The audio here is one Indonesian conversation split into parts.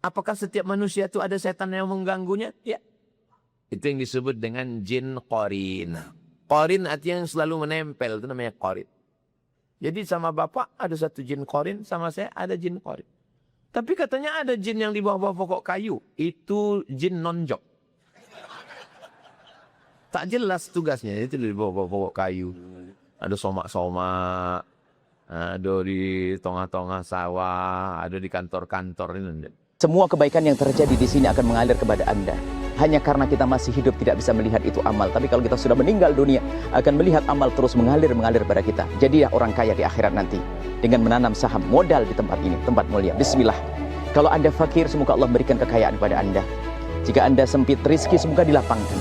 Apakah setiap manusia itu ada setan yang mengganggunya? Ya. Itu yang disebut dengan jin qarin. Qarin artinya yang selalu menempel, itu namanya qarin. Jadi sama bapak ada satu jin qarin, sama saya ada jin qarin. Tapi katanya ada jin yang di bawah pokok kayu. Itu jin nonjok. Tak jelas tugasnya, itu di bawah pokok kayu. Ada somak-somak, ada di tengah-tengah sawah, ada di kantor-kantor ini. Semua kebaikan yang terjadi di sini akan mengalir kepada Anda. Hanya karena kita masih hidup tidak bisa melihat itu amal. Tapi kalau kita sudah meninggal dunia, akan melihat amal terus mengalir pada kita. Jadilah orang kaya di akhirat nanti. Dengan menanam saham modal di tempat ini, tempat mulia. Bismillah. Kalau Anda fakir, semoga Allah berikan kekayaan pada Anda. Jika Anda sempit rezeki, semoga dilapangkan.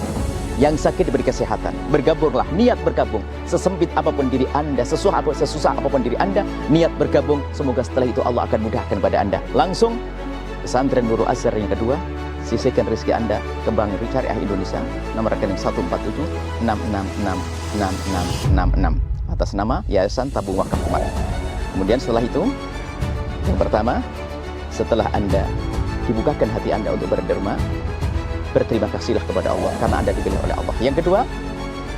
Yang sakit diberi kesehatan. Bergabunglah, niat bergabung. Sesempit apapun diri Anda, sesusah apapun diri Anda, niat bergabung. Semoga setelah itu Allah akan mudahkan pada Anda. Langsung Pesantren Nurul Azhar yang kedua, sisihkan rezeki Anda ke Bank Syariah Indonesia, nomor rekening 147-666-6666 atas nama Yayasan Tabung Wakaf Umat. Kemudian setelah itu, yang pertama, setelah Anda dibukakan hati Anda untuk berderma, berterima kasihlah kepada Allah karena Anda dipilih oleh Allah. Yang kedua,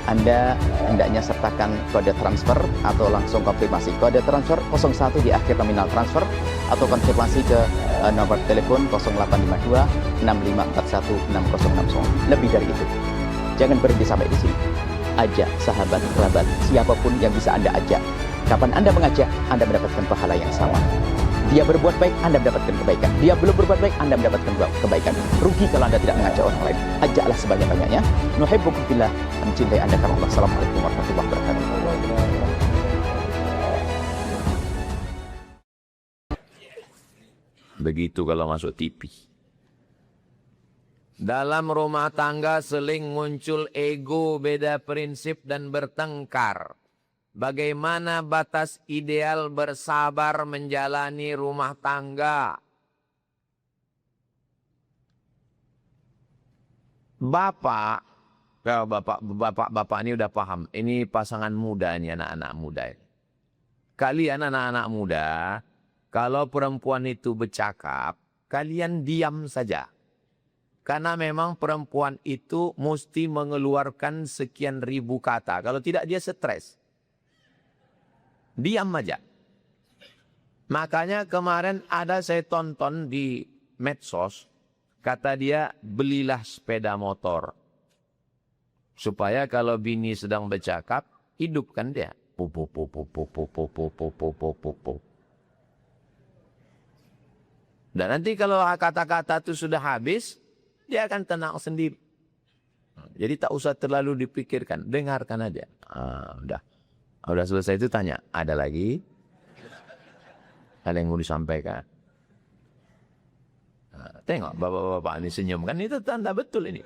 Anda hendaknya sertakan kode transfer atau langsung konfirmasi. Kode transfer 01 di akhir nominal transfer atau konfirmasi ke nomor telepon 0852 6541 6060. Lebih dari itu. Jangan berhenti sampai di sini. Ajak sahabat, kerabat, siapapun yang bisa Anda ajak. Kapan Anda mengajak, Anda mendapatkan pahala yang sama. Dia berbuat baik, Anda mendapatkan kebaikan. Dia belum berbuat baik, Anda mendapatkan kebaikan. Rugi kalau Anda tidak mengajak orang lain. Ajaklah sebanyak-banyaknya. Nuhibbukum fillah, mencintai Anda karena Allah. Assalamualaikum warahmatullahi wabarakatuh. Begitu kalau masuk TV. Dalam rumah tangga seling muncul ego, beda prinsip dan bertengkar. Bagaimana batas ideal bersabar menjalani rumah tangga? Bapak ini udah paham. Ini pasangan muda ini, anak-anak muda. Kalian anak-anak muda, kalau perempuan itu bercakap, kalian diam saja. Karena memang perempuan itu mesti mengeluarkan sekian ribu kata. Kalau tidak dia stres. Diam aja. Makanya kemarin ada saya tonton di medsos. Kata dia, belilah sepeda motor. Supaya kalau bini sedang bercakap, hidupkan dia. Dan nanti kalau kata-kata itu sudah habis, dia akan tenang sendiri. Jadi tak usah terlalu dipikirkan, dengarkan aja. Udah selesai itu tanya, ada lagi? Ada yang mau disampaikan? Tengok bapak-bapak ini senyum, kan itu tanda betul ini.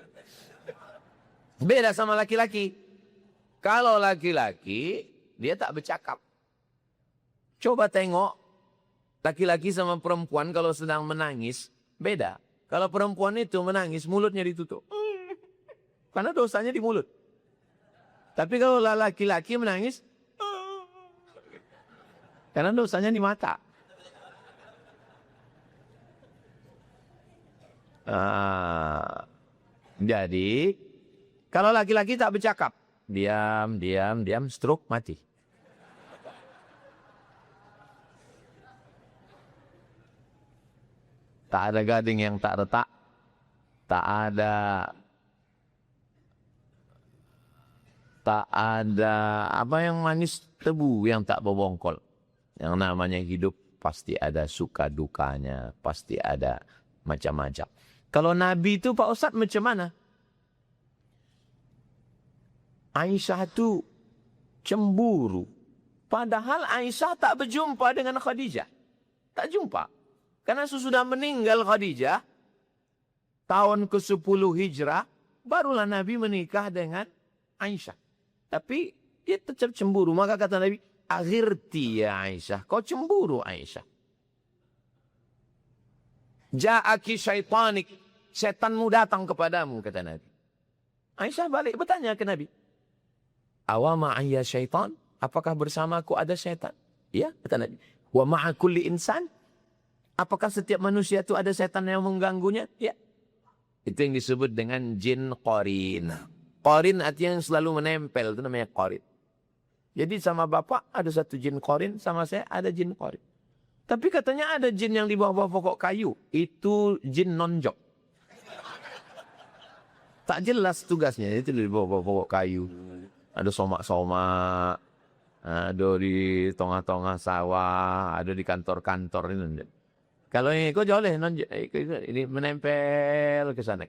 Beda sama laki-laki. Kalau laki-laki, dia tak bercakap. Coba tengok, laki-laki sama perempuan kalau sedang menangis, beda. Kalau perempuan itu menangis, mulutnya ditutup. Karena dosanya di mulut. Tapi kalau laki-laki menangis, karena dosanya di mata. Jadi, kalau laki-laki tak bercakap, diam, stroke, mati. Tak ada gading yang tak retak, tak ada apa yang manis, tebu yang tak berbongkol. Yang namanya hidup pasti ada suka dukanya, pasti ada macam-macam. Kalau Nabi itu Pak Ustadz macam mana? Aisyah itu cemburu. Padahal Aisyah tak berjumpa dengan Khadijah. Tak jumpa. Karena sesudah meninggal Khadijah, tahun ke-10 Hijrah, barulah Nabi menikah dengan Aisyah. Tapi dia tetap cemburu. Maka kata Nabi, aghirti ya Aisyah. Kau cemburu Aisyah. Ja'aki syaitanik. Setanmu datang kepadamu, kata Nabi. Aisyah balik bertanya ke Nabi. Awa ma'ayya syaitan? Apakah bersamaku ada syaitan? Ya, kata Nabi. Wa ma'a kulli insan? Apakah setiap manusia itu ada setan yang mengganggunya? Ya. Itu yang disebut dengan jin qarin. Qarin artinya yang selalu menempel, itu namanya qarin. Jadi sama bapak ada satu jin qarin, sama saya ada jin qarin. Tapi katanya ada jin yang di bawah pokok kayu. Itu jin nonjok. Tak jelas tugasnya, itu di bawah pokok kayu. Ada somak-somak, ada di tengah-tengah sawah, ada di kantor-kantor ini. Kalau ini kok joleh, ini menempel ke sana.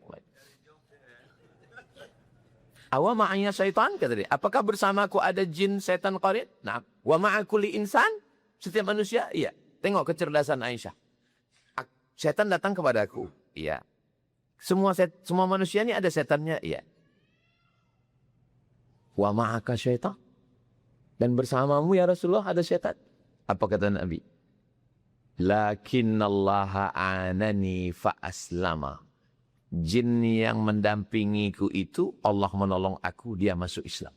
Awa ma'anya syaitan, kata dia. Apakah bersamaku ada jin setan qarin? Nah, wa ma'akuli insan, setiap manusia, iya. Tengok kecerdasan Aisyah. Setan datang kepadaku, iya. Semua manusia ini ada setannya, iya. Wa ma'aka syaitan. Dan bersamamu ya Rasulullah ada setan. Apa kata Nabi? Lakinnallaha anani fa aslama. Jin yang mendampingiku itu Allah menolong aku, dia masuk Islam.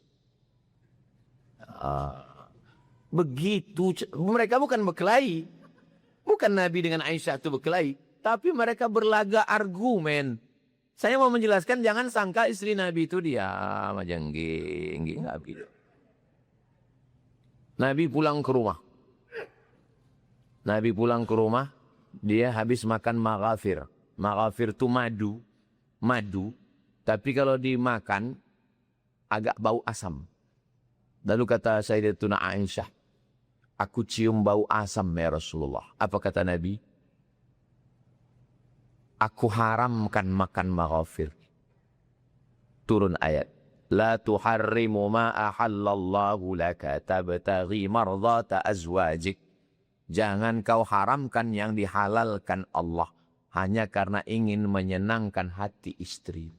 Begitu, mereka bukan berkelahi. Bukan Nabi dengan Aisyah itu berkelahi. Tapi mereka berlaga argumen. Saya mau menjelaskan, jangan sangka istri Nabi itu diam aja. Enggak begitu. Nabi pulang ke rumah. Nabi pulang ke rumah, dia habis makan maghafir. Maghafir itu madu, tapi kalau dimakan agak bau asam. Lalu kata Sayyidatuna Aisyah, aku cium bau asam ya Rasulullah. Apa kata Nabi? Aku haramkan makan maghafir. Turun ayat. La tuharrimu ma ahallallahu laka tabtaghi mardata azwajik. Jangan kau haramkan yang dihalalkan Allah hanya karena ingin menyenangkan hati istri.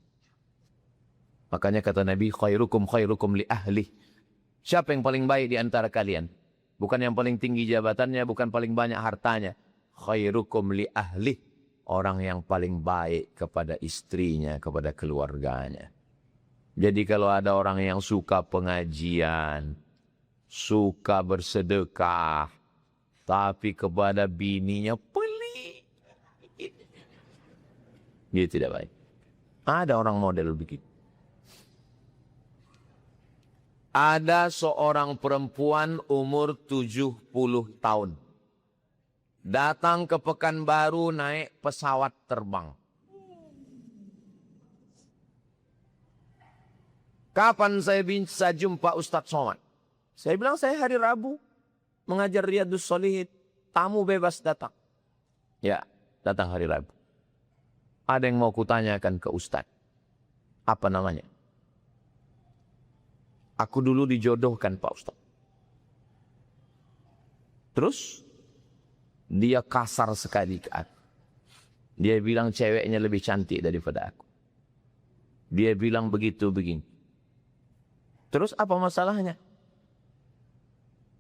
Makanya kata Nabi, khairukum li ahli. Siapa yang paling baik di antara kalian? Bukan yang paling tinggi jabatannya, bukan paling banyak hartanya. Khairukum li ahli. Orang yang paling baik kepada istrinya, kepada keluarganya. Jadi kalau ada orang yang suka pengajian, suka bersedekah, tapi kepada bininya pelit, dia tidak baik. Ada orang model begitu. Ada seorang perempuan umur 70 tahun. Datang ke Pekanbaru naik pesawat terbang. Kapan saya bisa jumpa Ustadz Somad? Saya bilang saya hari Rabu mengajar Riyadus Shalihin. Tamu bebas datang. Ya, datang hari Rabu. Ada yang mau kutanyakan ke Ustadz. Apa namanya? Aku dulu dijodohkan Pak Ustadz. Terus dia kasar sekali ke aku. Dia bilang ceweknya lebih cantik daripada aku. Dia bilang begitu begini. Terus apa masalahnya?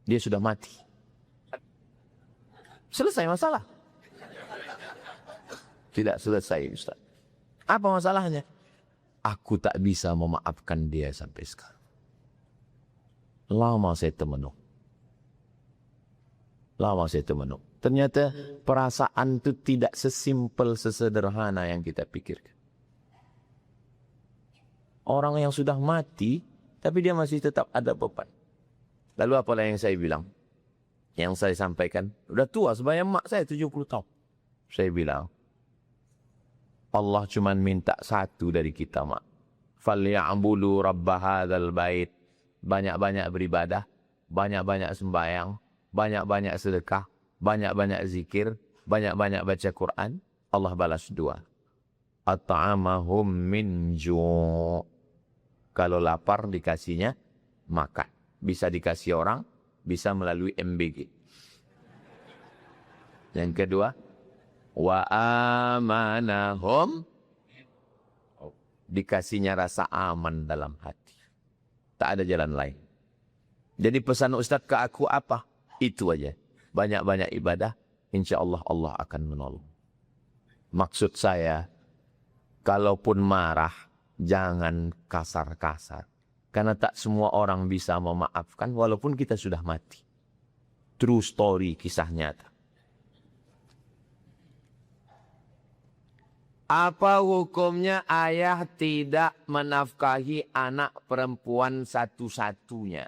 Dia sudah mati. Selesai masalah. Tidak selesai Ustaz. Apa masalahnya? Aku tak bisa memaafkan dia sampai sekarang. Lama saya termenung. Ternyata perasaan itu tidak sesimpel, sesederhana yang kita pikirkan. Orang yang sudah mati, tapi dia masih tetap ada beban. Lalu apalah yang saya bilang? Yang saya sampaikan, udah tua sebaya mak saya 70 tahun. Saya bilang, Allah cuma minta satu dari kita, mak. Falya'budu rabb hadzal bait. Banyak-banyak beribadah, banyak-banyak sembahyang, banyak-banyak sedekah, banyak-banyak zikir, banyak-banyak baca Quran. Allah balas dua. At'amahum min ju'. Kalau lapar dikasihnya makan. Bisa dikasih orang, bisa melalui MBG. Yang kedua, wa amanahum. Dikasihnya rasa aman dalam hati. Tak ada jalan lain. Jadi pesan Ustadz ke aku apa? Itu aja. Banyak-banyak ibadah, insya Allah Allah akan menolong. Maksud saya, kalaupun marah, jangan kasar-kasar. Karena tak semua orang bisa memaafkan walaupun kita sudah mati. True story, kisah nyata. Apa hukumnya ayah tidak menafkahi anak perempuan satu-satunya?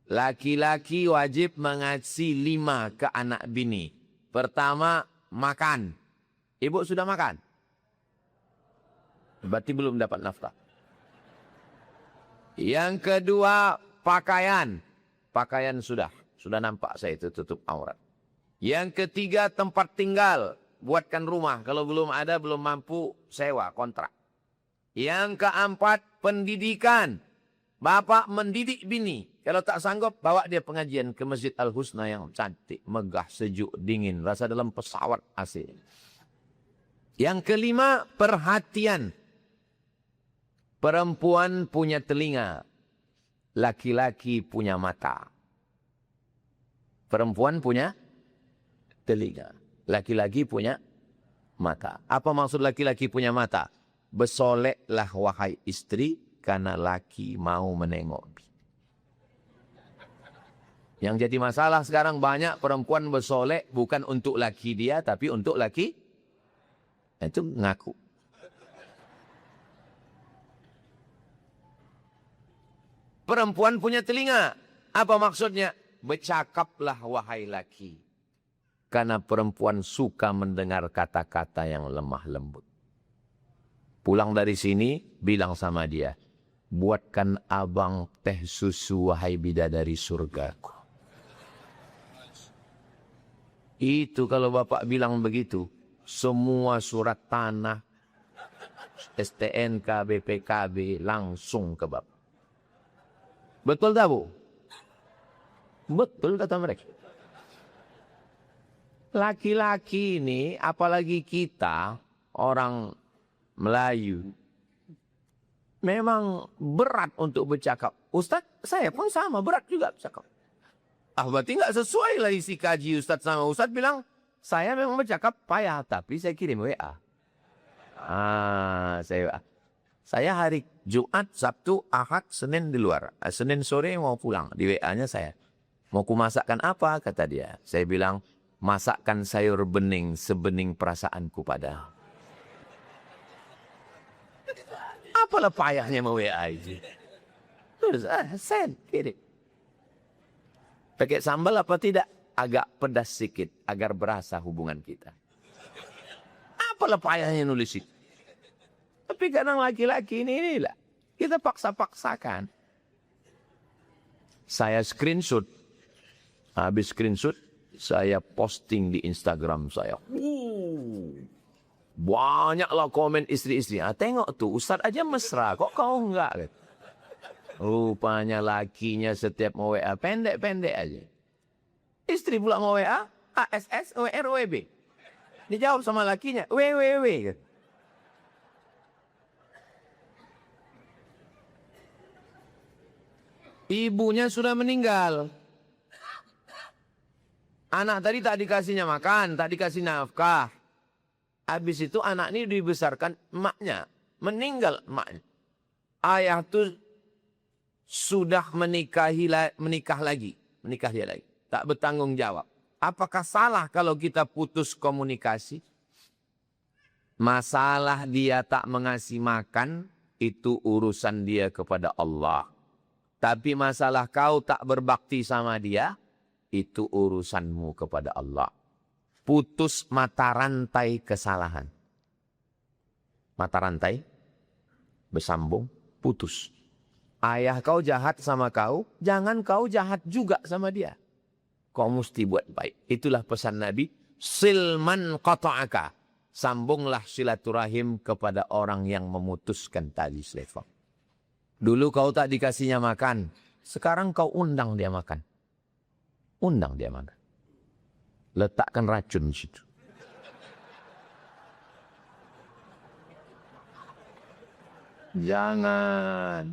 Laki-laki wajib mengasih 5 ke anak bini. Pertama, makan. Ibu sudah makan? Berarti belum dapat nafkah. Yang kedua, pakaian. Pakaian sudah nampak saya itu tutup aurat. Yang ketiga, tempat tinggal. Buatkan rumah. Kalau belum ada, belum mampu, sewa, kontrak. Yang keempat, pendidikan. Bapak mendidik bini. Kalau tak sanggup, bawa dia pengajian ke Masjid Al-Husna yang cantik, megah, sejuk, dingin. Rasa dalam pesawat AC. Yang kelima, perhatian. Perempuan punya telinga. Laki-laki punya mata. Perempuan punya telinga. Laki-laki punya mata. Apa maksud laki-laki punya mata? Bersoleklah wahai istri, karena laki mau menengok. Yang jadi masalah sekarang banyak perempuan bersolek bukan untuk laki dia, tapi untuk laki. Itu ngaku. Perempuan punya telinga. Apa maksudnya? Bercakaplah wahai laki. Karena perempuan suka mendengar kata-kata yang lemah lembut. Pulang dari sini, bilang sama dia, buatkan abang teh susu wahai bidadari surgaku. Itu kalau bapak bilang begitu, semua surat tanah, STNK, BPKB langsung ke bapak. Betul tak bu? Betul kata mereka. Laki-laki ini, apalagi kita, orang Melayu, memang berat untuk bercakap. Ustaz, saya pun sama, berat juga bercakap. Berarti nggak sesuai lah isi kaji Ustaz sama Ustaz bilang, saya memang bercakap payah, tapi saya kirim WA. Saya hari Jumat, Sabtu, Ahad, Senin di luar. Senin sore mau pulang, di WA-nya saya. Mau kumasakkan apa, kata dia. Saya bilang, masakkan sayur bening sebening perasaanku pada. Apalah payahnya mau WA itu. Terus, send, kirim. Pakai sambal apa tidak? Agak pedas sedikit, agar berasa hubungan kita. Apalah payahnya nulis itu. Tapi kadang laki-laki inilah. Kita paksa-paksakan. Saya screenshot. Habis screenshot, saya posting di Instagram saya. Banyaklah komen istri-istri. Tengok tuh, Ustaz aja mesra. Kok kau enggak? Rupanya lakinya setiap mau WA, pendek-pendek aja. Istri pula mau WA, ASS, WR, WB. Dijawab sama lakinya, WWW. Ibunya sudah meninggal. Anak tadi tak dikasihnya makan, tak dikasih nafkah. Habis itu anak ini dibesarkan emaknya. Meninggal emaknya. Ayah tuh sudah menikah lagi. Menikah dia lagi. Tak bertanggung jawab. Apakah salah kalau kita putus komunikasi? Masalah dia tak mengasih makan, itu urusan dia kepada Allah. Tapi masalah kau tak berbakti sama dia, itu urusanmu kepada Allah. Putus mata rantai kesalahan. Mata rantai bersambung, putus. Ayah kau jahat sama kau, jangan kau jahat juga sama dia. Kau mesti buat baik. Itulah pesan Nabi, silman qata'aka. Sambunglah silaturahim kepada orang yang memutuskan tali silaturahim. Dulu kau tak dikasihnya makan, sekarang kau undang dia makan. Undang dia makan. Letakkan racun di situ. Jangan.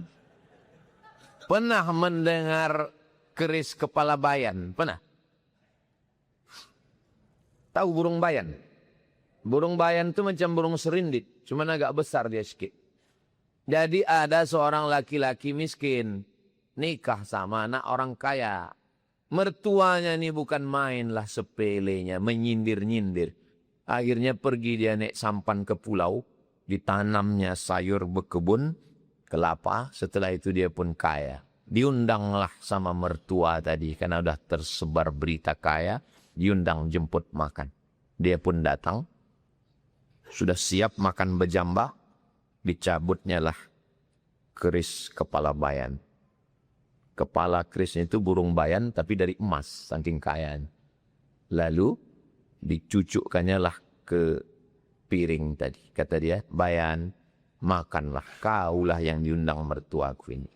Pernah mendengar keris kepala bayan? Pernah? Tahu burung bayan? Burung bayan itu macam burung serindit, cuma agak besar dia sedikit. Jadi ada seorang laki-laki miskin, nikah sama anak orang kaya. Mertuanya ini bukan main lah sepelenya, menyindir-nyindir. Akhirnya pergi dia naik sampan ke pulau. Ditanamnya sayur berkebun, kelapa. Setelah itu dia pun kaya. Diundanglah sama mertua tadi. Karena sudah tersebar berita kaya. Diundang jemput makan. Dia pun datang. Sudah siap makan berjambah. Dicabutnya lah keris kepala bayan. Kepala kerisnya itu burung bayan tapi dari emas, saking kayaan. Lalu dicucukkannya lah ke piring tadi. Kata dia, bayan, makanlah, kaulah yang diundang mertuaku ini.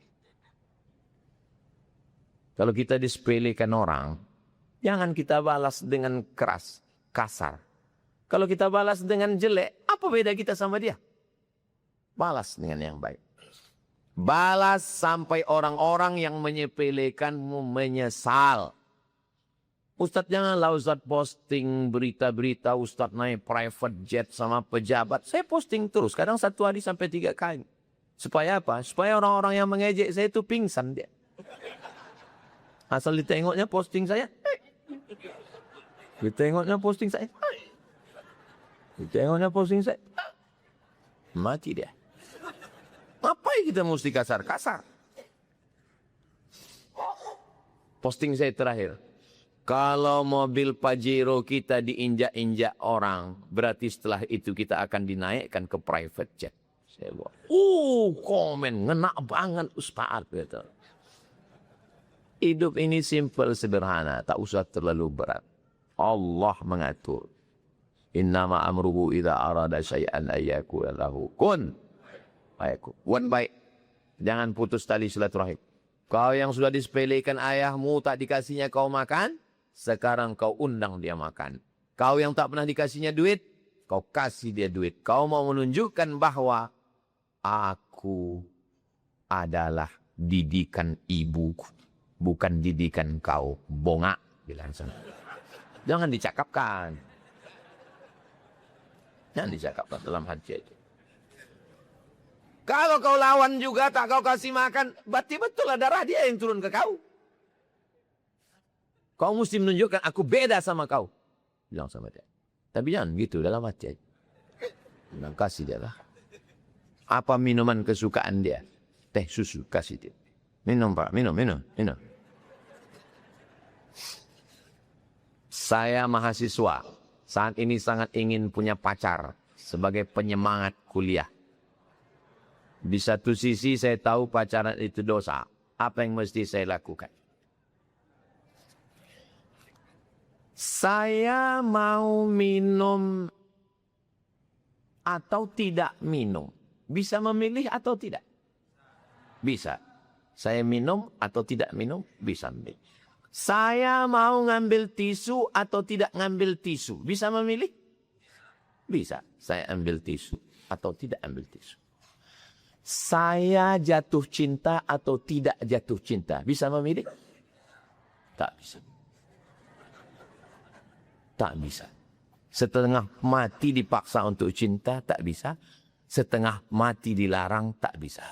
Kalau kita disepelekan orang, jangan kita balas dengan keras, kasar. Kalau kita balas dengan jelek, apa beda kita sama dia? Balas dengan yang baik. Balas sampai orang-orang yang menyepelekanmu menyesal. Ustadz janganlah Ustadz posting berita-berita Ustadz naik private jet sama pejabat. Saya posting terus, kadang 1 hari sampai 3 kali. Supaya apa? Supaya orang-orang yang mengejek saya itu pingsan dia. Asal ditengoknya posting saya. Ditengoknya posting saya. Ditengoknya posting saya. Mati dia. Ngapain kita mesti kasar-kasar? Posting saya terakhir. Kalau mobil Pajero kita diinjak-injak orang, berarti setelah itu kita akan dinaikkan ke private jet. Saya buat, komen, ngena banget Ustaz. Gitu. Hidup ini simple, sederhana, tak usah terlalu berat. Allah mengatur. Innama amruhu idza arada syai'an ayyakula lahu kun. Buat baik. Jangan putus tali silaturahim. Kau yang sudah disepelekan ayahmu tak dikasihnya kau makan, sekarang kau undang dia makan. Kau yang tak pernah dikasihnya duit, kau kasih dia duit. Kau mau menunjukkan bahwa aku adalah didikan ibuku, bukan didikan kau. Bongak, bilang sana. Jangan dicakapkan. Jangan dicakapkan dalam hati itu. Kalau kau lawan juga tak kau kasih makan, berarti betul lah darah dia yang turun ke kau. Kau mesti menunjukkan aku beda sama kau. Bilang sama dia. Tapi jangan gitu dalam hati. Bilang kasih dia lah. Apa minuman kesukaan dia? Teh susu, kasih dia. Minum pak, minum. Saya mahasiswa. Saat ini sangat ingin punya pacar. Sebagai penyemangat kuliah. Di satu sisi saya tahu pacaran itu dosa. Apa yang mesti saya lakukan? Saya mau minum atau tidak minum. Bisa memilih atau tidak? Bisa. Saya minum atau tidak minum? Bisa memilih. Saya mau ngambil tisu atau tidak ngambil tisu? Bisa memilih? Bisa. Saya ambil tisu atau tidak ambil tisu. Saya jatuh cinta atau tidak jatuh cinta. Bisa memilih? Tak bisa. Tak bisa. Setengah mati dipaksa untuk cinta, tak bisa. Setengah mati dilarang, tak bisa.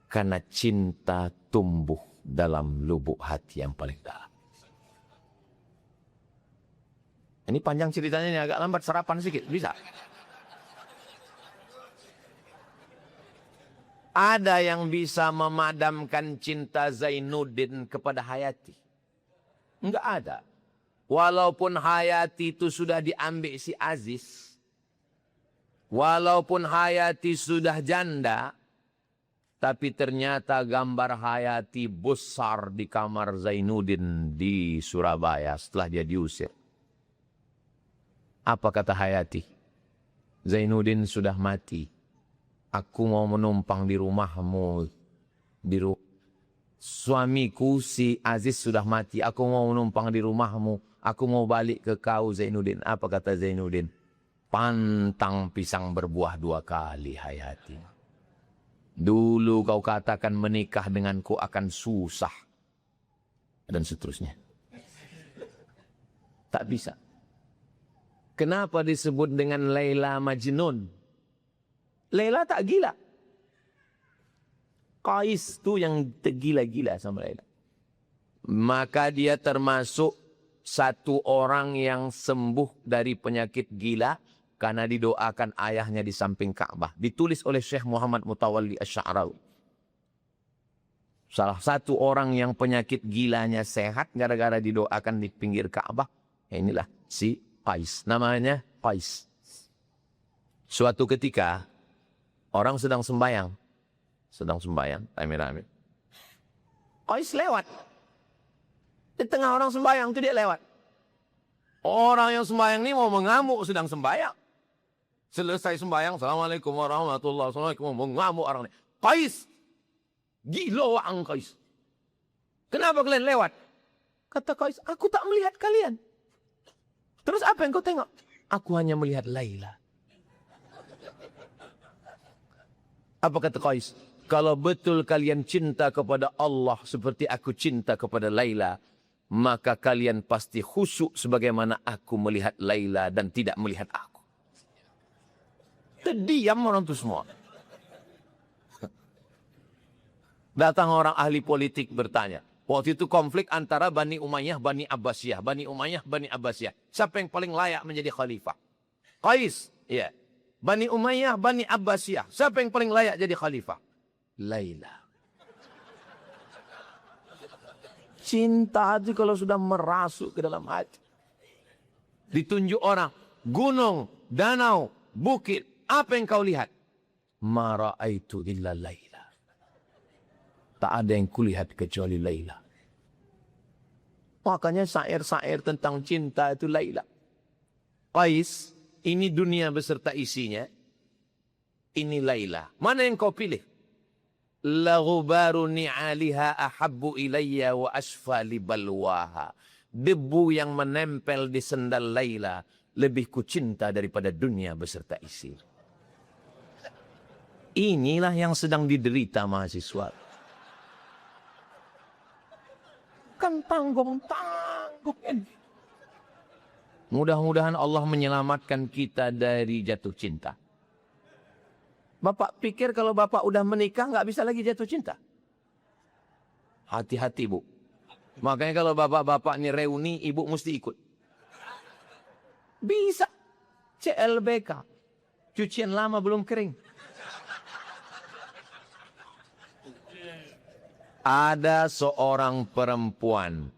Karena cinta tumbuh dalam lubuk hati yang paling dalam. Ini panjang ceritanya, ini agak lambat, sarapan sedikit. Bisa? Ada yang bisa memadamkan cinta Zainuddin kepada Hayati? Enggak ada. Walaupun Hayati itu sudah diambil si Aziz. Walaupun Hayati sudah janda. Tapi ternyata gambar Hayati besar di kamar Zainuddin di Surabaya setelah dia diusir. Apa kata Hayati? Zainuddin sudah mati. Aku mau menumpang di rumahmu. Suamiku si Aziz sudah mati. Aku mau menumpang di rumahmu. Aku mau balik ke kau Zainuddin. Apa kata Zainuddin? Pantang pisang berbuah 2 kali Hayati. Dulu kau katakan menikah denganku akan susah. Dan seterusnya. Tak bisa. Kenapa disebut dengan Laila Majnun? Laila tak gila. Qais tu yang tergila-gila sama Laila. Maka dia termasuk satu orang yang sembuh dari penyakit gila karena didoakan ayahnya di samping Ka'bah. Ditulis oleh Syekh Muhammad Mutawalli Asy-Sya'rawi. Salah satu orang yang penyakit gilanya sehat gara-gara didoakan di pinggir Ka'bah. Inilah si Qais. Namanya Qais. Suatu ketika orang sedang sembahyang. Rame-rame. Qais lewat. Di tengah orang sembahyang itu dia lewat. Orang yang sembahyang ini mau mengamuk sedang sembahyang. Selesai sembahyang, Assalamualaikum warahmatullahi wabarakatuh. Mengamuk orang ini. Qais. Gila wa'ang Qais. Kenapa kalian lewat? Kata Qais, aku tak melihat kalian. Terus apa yang kau tengok? Aku hanya melihat Laila. Apa kata Qais? Kalau betul kalian cinta kepada Allah seperti aku cinta kepada Laila, maka kalian pasti khusyuk sebagaimana aku melihat Laila dan tidak melihat aku. Terdiam orang itu semua. Datang orang ahli politik bertanya. Waktu itu konflik antara Bani Umayyah, Bani Abbasiyah. Bani Umayyah, Bani Abbasiyah. Siapa yang paling layak menjadi khalifah? Qais. Ya. Bani Umayyah, Bani Abbasiyah. Siapa yang paling layak jadi khalifah? Laila. Cinta itu kalau sudah merasuk ke dalam hati. Ditunjuk orang. Gunung, danau, bukit. Apa yang kau lihat? Ma ra'aitu illa Laila. Tak ada yang kulihat kecuali Laila. Makanya syair-syair tentang cinta itu Laila. Qais, ini dunia beserta isinya. Ini Laila. Mana yang kau pilih? La ghubaru ni'aliha ahabbu ilayya wa asfa li balwaha. Debu yang menempel di sendal Laila lebih kucinta daripada dunia beserta isi. Inilah yang sedang diderita mahasiswa. Kan tanggung-tanggung ini. Mudah-mudahan Allah menyelamatkan kita dari jatuh cinta. Bapak pikir kalau bapak udah menikah nggak bisa lagi jatuh cinta? Hati-hati bu. Makanya kalau bapak-bapak ini reuni, ibu mesti ikut. Bisa. CLBK. Cucian lama belum kering. Ada seorang perempuan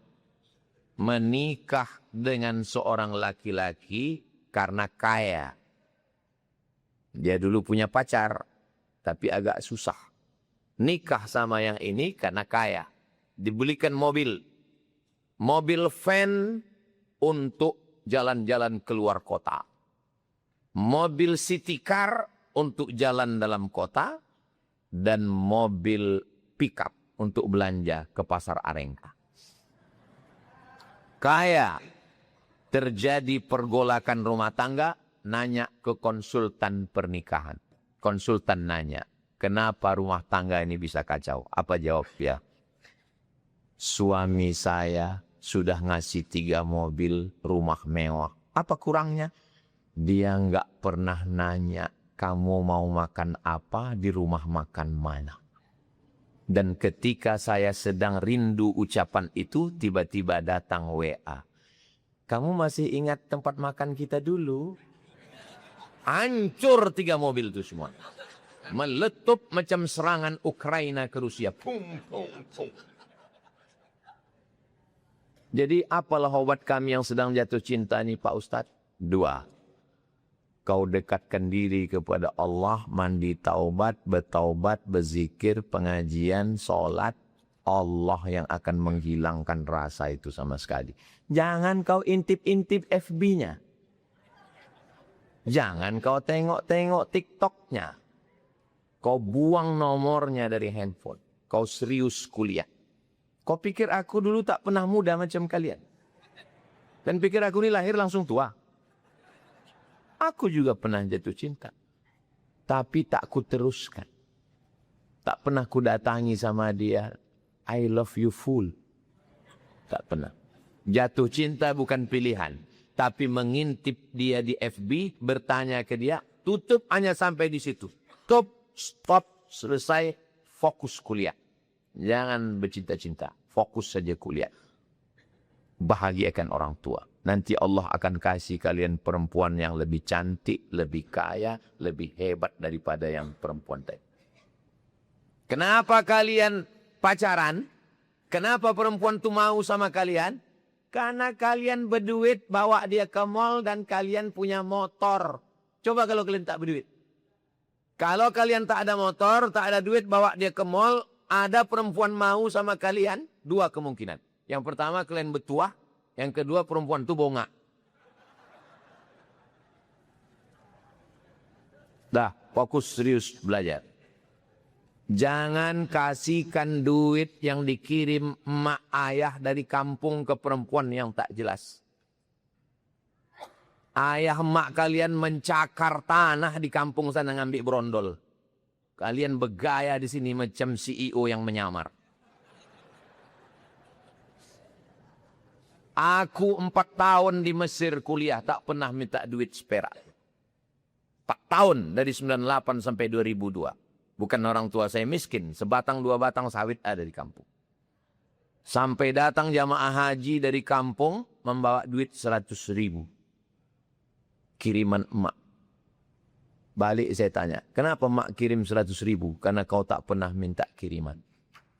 menikah dengan seorang laki-laki karena kaya. Dia dulu punya pacar, tapi agak susah. Nikah sama yang ini karena kaya. Dibelikan mobil. Mobil van untuk jalan-jalan keluar kota. Mobil city car untuk jalan dalam kota. Dan mobil pickup untuk belanja ke pasar Arengka. Kaya. Terjadi pergolakan rumah tangga. Nanya ke konsultan pernikahan. Konsultan nanya, kenapa rumah tangga ini bisa kacau? Apa jawab dia? Suami saya sudah ngasih 3 mobil rumah mewah. Apa kurangnya? Dia nggak pernah nanya, kamu mau makan apa di rumah makan mana? Dan ketika saya sedang rindu ucapan itu, tiba-tiba datang WA. Kamu masih ingat tempat makan kita dulu? Hancur 3 mobil itu semua. Meletup macam serangan Ukraina ke Rusia. Pum, pum, pum. Jadi apalah obat kami yang sedang jatuh cinta ini Pak Ustadz? 2. Kau dekatkan diri kepada Allah, mandi taubat, bertaubat, berzikir, pengajian, sholat. Allah yang akan menghilangkan rasa itu sama sekali. Jangan kau intip-intip FB-nya. Jangan kau tengok-tengok TikTok-nya. Kau buang nomornya dari handphone. Kau serius kuliah. Kau pikir aku dulu tak pernah muda macam kalian? Dan pikir aku ini lahir langsung tua? Aku juga pernah jatuh cinta. Tapi tak ku teruskan. Tak pernah ku datangi sama dia. I love you full. Tak pernah. Jatuh cinta bukan pilihan. Tapi mengintip dia di FB, bertanya ke dia, tutup hanya sampai di situ. Stop, selesai, fokus kuliah. Jangan bercinta-cinta, fokus saja kuliah. Bahagiakan orang tua. Nanti Allah akan kasih kalian perempuan yang lebih cantik, lebih kaya, lebih hebat daripada yang perempuan tadi. Kenapa kalian pacaran? Kenapa perempuan itu mau sama kalian? Karena kalian berduit, bawa dia ke mall dan kalian punya motor. Coba kalau kalian tak berduit. Kalau kalian tak ada motor, tak ada duit, bawa dia ke mall, ada perempuan mau sama kalian, dua kemungkinan. Yang pertama kalian bertuah, yang kedua perempuan itu bongak. Dah, fokus serius belajar. Jangan kasihkan duit yang dikirim emak ayah dari kampung ke perempuan yang tak jelas. Ayah emak kalian mencakar tanah di kampung sana ngambil brondol. Kalian bergaya di sini macam CEO yang menyamar. Aku 4 tahun di Mesir kuliah tak pernah minta duit seperak. 4 tahun dari 98 sampai 2002. Bukan orang tua saya miskin, sebatang 2 batang sawit ada di kampung. Sampai datang jamaah haji dari kampung membawa duit 100.000. Kiriman emak. Balik saya tanya, kenapa emak kirim 100.000? Karena kau tak pernah minta kiriman.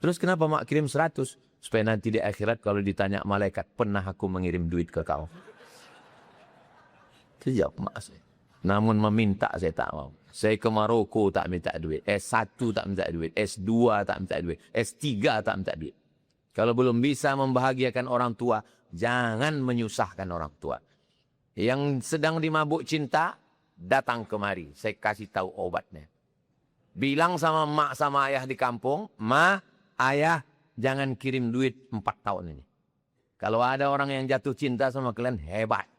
Terus kenapa emak kirim 100? Supaya nanti di akhirat kalau ditanya malaikat, pernah aku mengirim duit ke kau? Itu jawab emak saya. Namun meminta saya tak mau. Saya ke Maroko tak minta duit. S1 tak minta duit. S2 tak minta duit. S3 tak minta duit. Kalau belum bisa membahagiakan orang tua, jangan menyusahkan orang tua. Yang sedang dimabuk cinta, datang kemari. Saya kasih tahu obatnya. Bilang sama mak sama ayah di kampung, ma, ayah, jangan kirim duit 4 tahun ini. Kalau ada orang yang jatuh cinta sama kalian, hebat.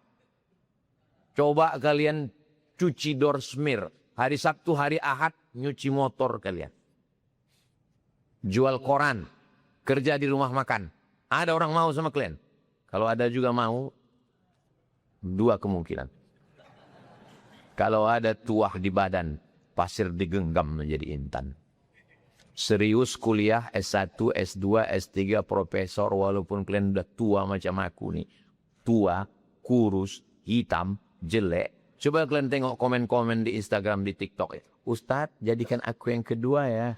Coba kalian cuci door smear. Hari Sabtu, hari Ahad, nyuci motor kalian. Jual koran. Kerja di rumah makan. Ada orang mau sama kalian? Kalau ada juga mau, 2 kemungkinan. Kalau ada tuah di badan, pasir digenggam menjadi intan. Serius kuliah S1, S2, S3, profesor, walaupun kalian udah tua macam aku nih. Tua, kurus, hitam, jelek. Coba kalian tengok komen-komen di Instagram, di TikTok ya. Ustadz, jadikan aku yang kedua ya.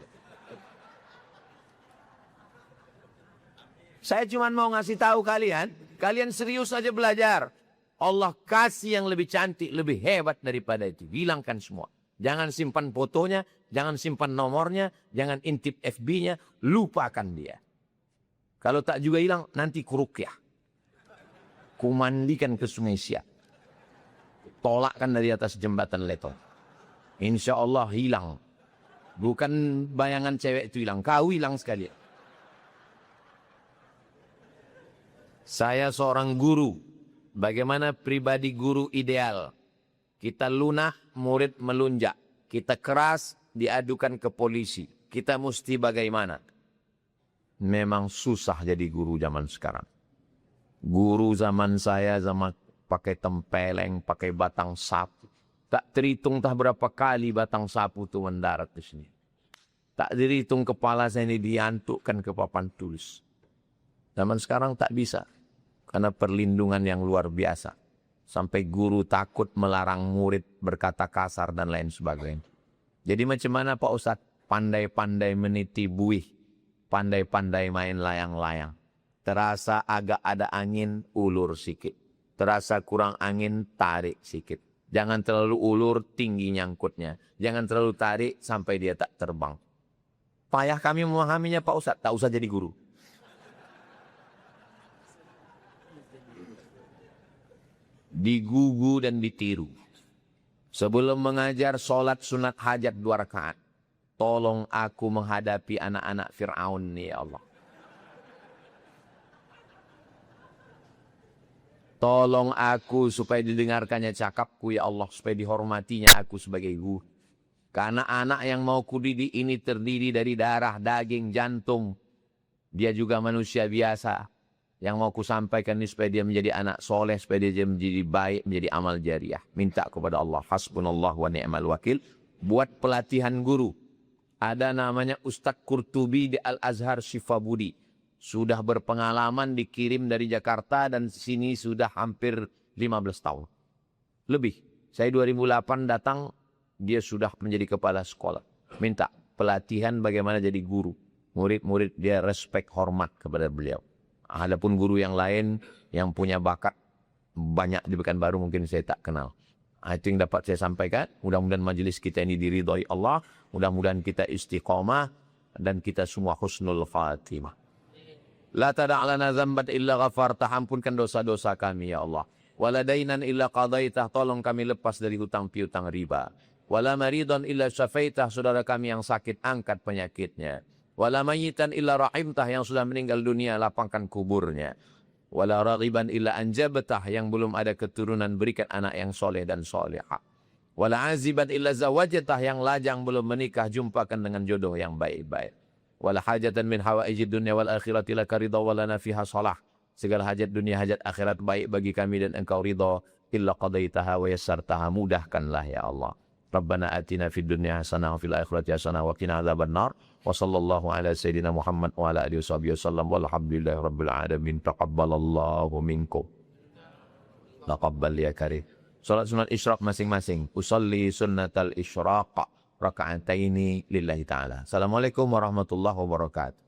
Saya cuma mau ngasih tahu kalian, kalian serius aja belajar. Allah kasih yang lebih cantik, lebih hebat daripada itu. Hilangkan semua. Jangan simpan fotonya, jangan simpan nomornya, jangan intip FB-nya, lupakan dia. Kalau tak juga hilang, nanti kurukyah. Kumandikan ke Sungai Siak. Tolakkan dari atas jembatan Leto. Insya Allah hilang. Bukan bayangan cewek itu hilang, kau hilang sekali. Saya seorang guru. Bagaimana pribadi guru ideal? Kita lunah, murid melunjak. Kita keras, diadukan ke polisi. Kita mesti bagaimana? Memang susah jadi guru zaman sekarang. Guru zaman saya sama pakai tempeleng, pakai batang sapu. Tak terhitung tak berapa kali batang sapu itu mendarat di sini. Tak terhitung kepala saya ini diantukkan ke papan tulis. Zaman sekarang tak bisa. Karena perlindungan yang luar biasa. Sampai guru takut melarang murid berkata kasar dan lain sebagainya. Jadi macam mana Pak Ustadz? Pandai-pandai meniti buih. Pandai-pandai main layang-layang. Terasa agak ada angin, ulur sikit. Terasa kurang angin, tarik sikit. Jangan terlalu ulur, tinggi nyangkutnya. Jangan terlalu tarik sampai dia tak terbang. Payah kami memahaminya Pak Ustadz. Tak usah jadi guru. Digugu dan ditiru. Sebelum mengajar sholat sunat hajat 2 rakaat. Tolong aku menghadapi anak-anak Fir'aun nih ya Allah. Tolong aku supaya didengarkannya cakapku ya Allah. Supaya dihormatinya aku sebagai guru. Karena anak yang mau kudidik ini terdiri dari darah, daging, jantung. Dia juga manusia biasa. Yang mau ku sampaikan ini supaya dia menjadi anak soleh, supaya dia menjadi baik, menjadi amal jariah. Minta kepada Allah. Hasbunallah wa ni'mal wakil. Buat pelatihan guru. Ada namanya Ustadz Qurtubi di Al-Azhar Shifabudi. Sudah berpengalaman dikirim dari Jakarta dan sini sudah hampir 15 tahun. Lebih. Saya 2008 datang, dia sudah menjadi kepala sekolah. Minta pelatihan bagaimana jadi guru. Murid-murid dia respect, hormat kepada beliau. Adapun guru yang lain yang punya bakat banyak di Pekanbaru mungkin saya tak kenal. Itu yang dapat saya sampaikan. Mudah-mudahan majelis kita ini diridhai Allah. Mudah-mudahan kita istiqamah dan kita semua husnul khatimah. La tada'lana zambat illa ghafartah, ampunkan dosa-dosa kami ya Allah. Wala dainan illa qadaitah, tolong kami lepas dari hutang piutang riba. Wala maridon illa syafaitah, saudara kami yang sakit angkat penyakitnya. Wala mayitan illa rahimtah, yang sudah meninggal dunia lapangkan kuburnya. Wala raghiban illa anjabtah, yang belum ada keturunan berikan anak yang soleh dan solehah. Wala aziban illa zawajatah, yang lajang belum menikah jumpakan dengan jodoh yang baik-baik. Wala hajatan min hawaijid dunya wal akhirati laka ridha walana fiha salah. Segala hajat dunia hajat akhirat baik bagi kami dan engkau ridha. Illa qadaitaha wa yassartaha, mudahkanlah ya Allah. Rabbana atina fid dunya hasanah wa fil akhirati hasanah wa qina adzabannar. Wa sallallahu ala sayyidina Muhammad wa ala alihi wasallam walhamdulillahi rabbil alamin. Taqabbalallahu minkum. Taqabbal ya karim. Salat sunat isyraq masing-masing. Usalli sunnatal isyraq raka'ataini lillahi ta'ala. Assalamualaikum warahmatullahi wabarakatuh.